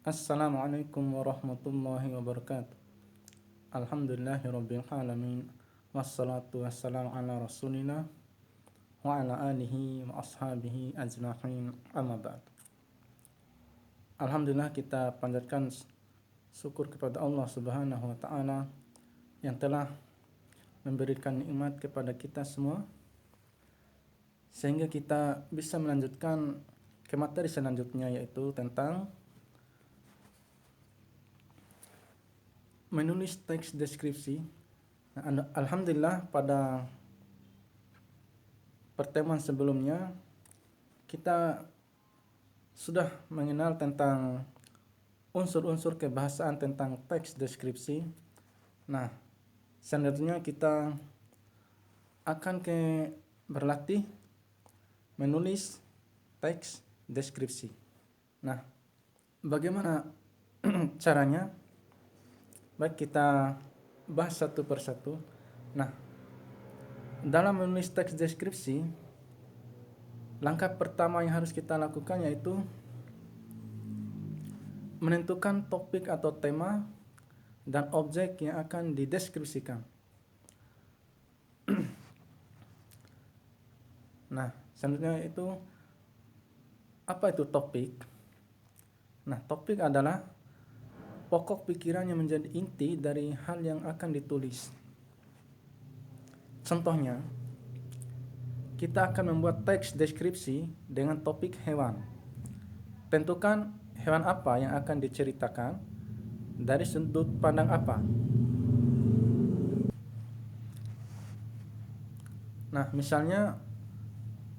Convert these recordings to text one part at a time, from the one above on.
Assalamualaikum warahmatullahi wabarakatuh. Alhamdulillahirabbil alamin. Wassalatu wassalamu ala Rasulillah wa ala alihi wa ashabihi ajma'in. Amma ba'd. Alhamdulillah, kita panjatkan syukur kepada Allah Subhanahu wa taala yang telah memberikan nikmat kepada kita semua sehingga kita bisa melanjutkan ke materi selanjutnya, yaitu tentang menulis teks deskripsi. Alhamdulillah, pada pertemuan sebelumnya kita sudah mengenal tentang unsur-unsur kebahasaan tentang teks deskripsi. Nah, selanjutnya kita akan berlatih menulis teks deskripsi. Nah, bagaimana caranya? Baik, kita bahas satu persatu. Nah, dalam menulis teks deskripsi, langkah pertama yang harus kita lakukan yaitu menentukan topik atau tema dan objek yang akan dideskripsikan. Nah, selanjutnya itu, apa itu topik? Nah, topik adalah pokok pikiran yang menjadi inti dari hal yang akan ditulis. Contohnya, kita akan membuat teks deskripsi dengan topik hewan. Tentukan hewan apa yang akan diceritakan, dari sudut pandang apa. Nah, misalnya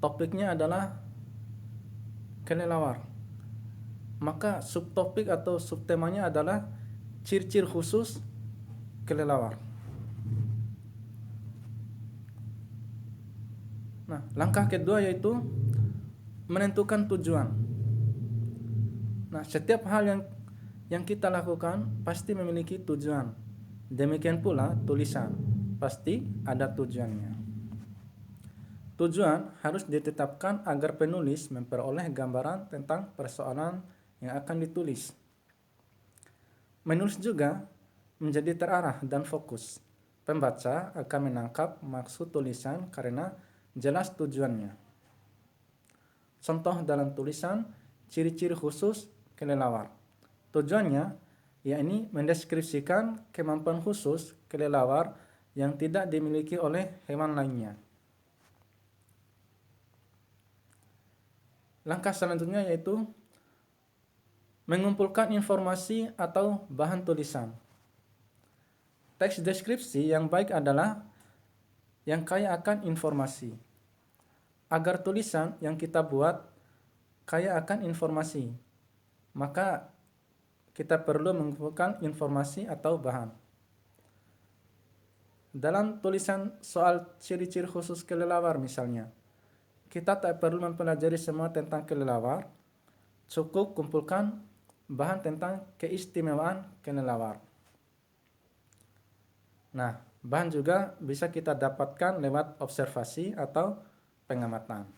topiknya adalah kelelawar, maka subtopik atau subtemanya adalah ciri-ciri khusus kelelawar. Nah, langkah kedua yaitu menentukan tujuan. Nah, setiap hal yang kita lakukan pasti memiliki tujuan. Demikian pula tulisan, pasti ada tujuannya. Tujuan harus ditetapkan agar penulis memperoleh gambaran tentang persoalan yang akan ditulis. Menulis juga menjadi terarah dan fokus. Pembaca akan menangkap maksud tulisan karena jelas tujuannya. Contoh dalam tulisan ciri-ciri khusus kelelawar. Tujuannya yakni mendeskripsikan kemampuan khusus kelelawar yang tidak dimiliki oleh hewan lainnya. Langkah selanjutnya yaitu mengumpulkan informasi atau bahan tulisan. Teks deskripsi yang baik adalah yang kaya akan informasi. Agar tulisan yang kita buat kaya akan informasi, maka kita perlu mengumpulkan informasi atau bahan. Dalam tulisan soal ciri-ciri khusus kelelawar misalnya, kita tak perlu mempelajari semua tentang kelelawar, cukup kumpulkan bahan tentang keistimewaan kelelawar. Nah, bahan juga bisa kita dapatkan lewat observasi atau pengamatan.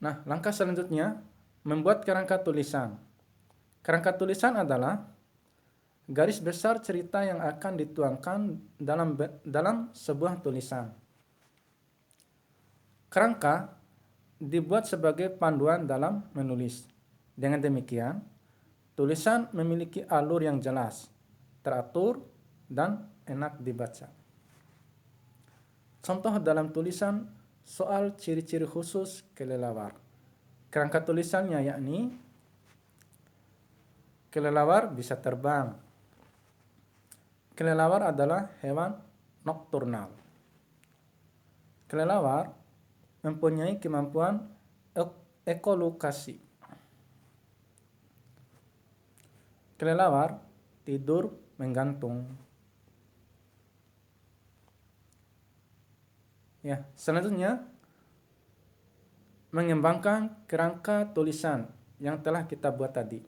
Nah, langkah selanjutnya membuat kerangka tulisan. Kerangka tulisan adalah garis besar cerita yang akan dituangkan dalam sebuah tulisan. Kerangka dibuat sebagai panduan dalam menulis. Dengan demikian, tulisan memiliki alur yang jelas, teratur, dan enak dibaca. Contoh dalam tulisan soal ciri-ciri khusus kelelawar. Kerangka tulisannya yakni kelelawar bisa terbang. Kelelawar adalah hewan nokturnal. Kelelawar mempunyai kemampuan ekolokasi. Kelelawar tidur menggantung. Ya, selanjutnya mengembangkan kerangka tulisan yang telah kita buat tadi.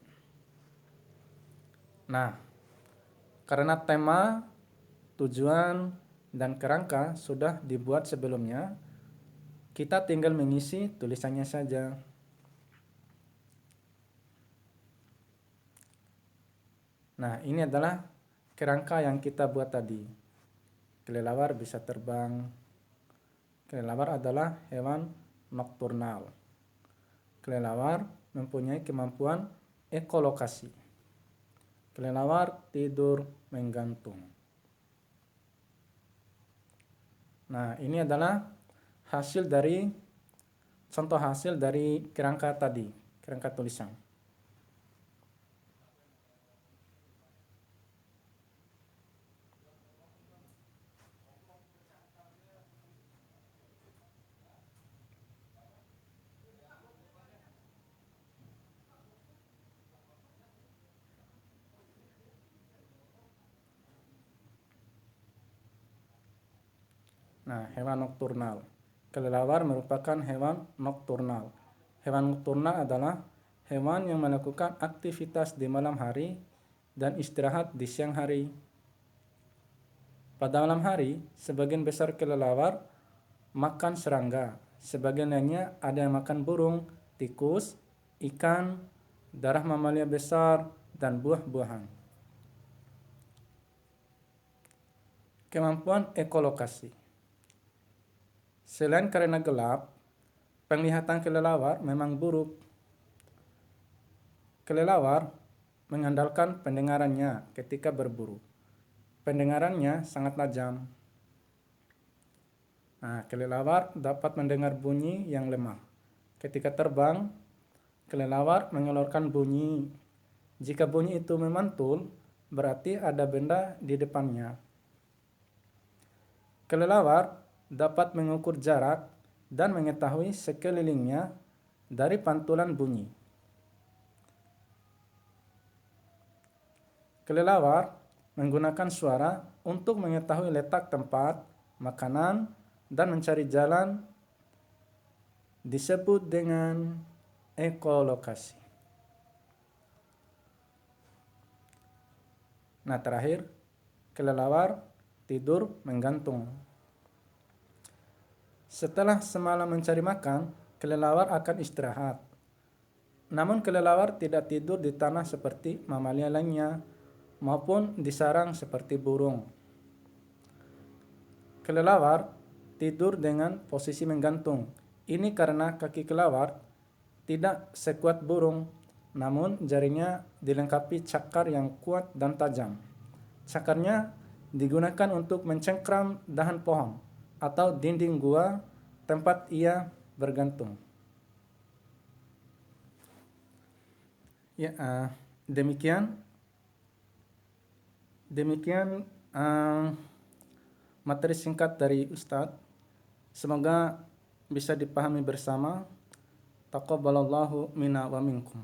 Nah, karena tema, tujuan, dan kerangka sudah dibuat sebelumnya, kita tinggal mengisi tulisannya saja. Nah, ini adalah kerangka yang kita buat tadi. Kelelawar bisa terbang. Kelelawar adalah hewan nokturnal. Kelelawar mempunyai kemampuan ekolokasi. Kelelawar tidur menggantung. Nah, ini adalah contoh hasil dari kerangka tadi, kerangka tulisan. Nah, hewan nokturnal. Kelelawar merupakan hewan nokturnal. Hewan nokturnal adalah hewan yang melakukan aktivitas di malam hari dan istirahat di siang hari. Pada malam hari, sebagian besar kelelawar makan serangga. Sebagian lainnya ada yang makan burung, tikus, ikan, darah mamalia besar, dan buah-buahan. Kemampuan ekolokasi. Selain karena gelap, penglihatan kelelawar memang buruk. Kelelawar mengandalkan pendengarannya ketika berburu. Pendengarannya sangat tajam. Nah, kelelawar dapat mendengar bunyi yang lemah. Ketika terbang, kelelawar mengeluarkan bunyi. Jika bunyi itu memantul, berarti ada benda di depannya. Kelelawar dapat mengukur jarak dan mengetahui sekelilingnya dari pantulan bunyi. Kelelawar menggunakan suara untuk mengetahui letak tempat, makanan, dan mencari jalan, disebut dengan ekolokasi. Nah, terakhir, kelelawar tidur menggantung. Setelah semalam mencari makan, kelelawar akan istirahat. Namun kelelawar tidak tidur di tanah seperti mamalia lainnya maupun di sarang seperti burung. Kelelawar tidur dengan posisi menggantung. Ini karena kaki kelelawar tidak sekuat burung, namun jarinya dilengkapi cakar yang kuat dan tajam. Cakarnya digunakan untuk mencengkram dahan pohon atau dinding gua tempat ia bergantung. Ya, demikian materi singkat dari Ustadz. Semoga bisa dipahami bersama. Taqabbalallahu minna wa minkum.